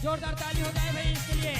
जोरदार ताली हो जाए भाई इसके लिए।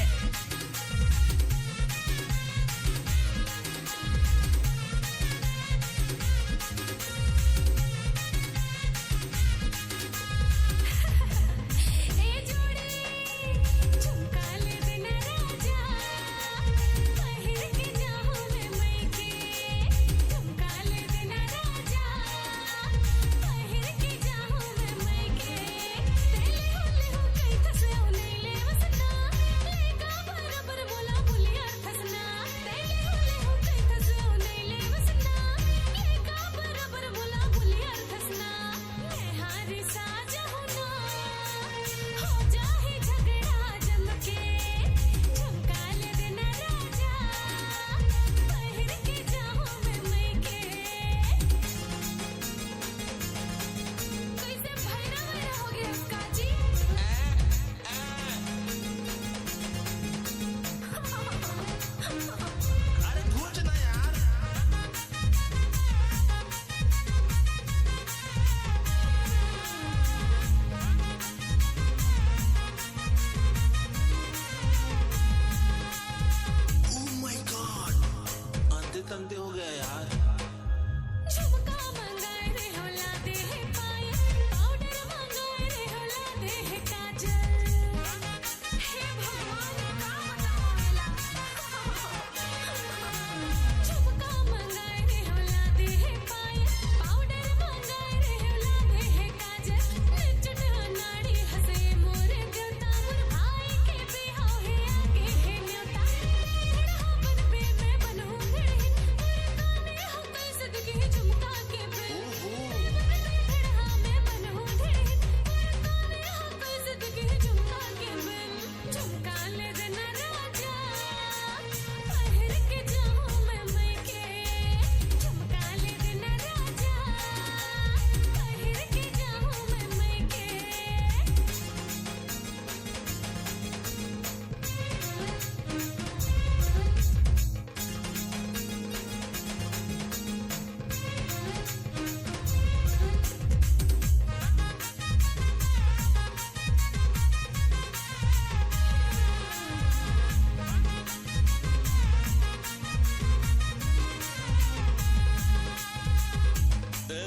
तंते हो गया यार। झुमका मंगाए रे होला दे है पायल, पाउडर मंगाए रे होला दे है काजल। हे भगवान का बतावेला। झुमका मंगाए रे होला दे है पायल, पाउडर मंगाए रे होला दे है काजल। नचट नाड़ी हसे मोर देवता, मोर भाई के बिहाव है आगे है न्योता। बन पे मैं बनूं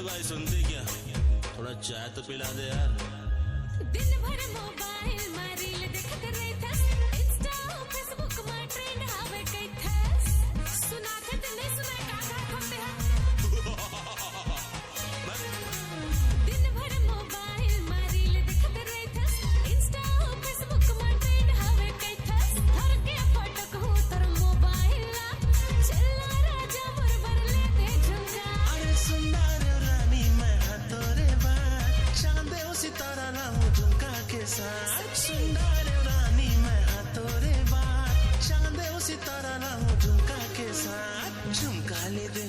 भाई सुनते क्या, थोड़ा चाय तो पिला दे यार। दिन भर मोबाइल में रील देखत रहथस, इंस्टा और फेसबुक में ट्रेंड आवे कैथस। सुनाते त नहीं सुनाए का खोते हैं। दिन भर मोबाइल में रील देखत रहथस, इंस्टा और फेसबुक में ट्रेंड आवे कैथस। हर के फटक हो तर मोबाइल ला, चला राजा मोर बरले दे झुमका। अरे सुंदर रानी मैं तोरे बात, चांदे सितारा रहूं झुमका के साथ। सुंदर रानी मैं तोरे बात, चांदे सितारा रहूं झुमका के साथ। झुमका ले दे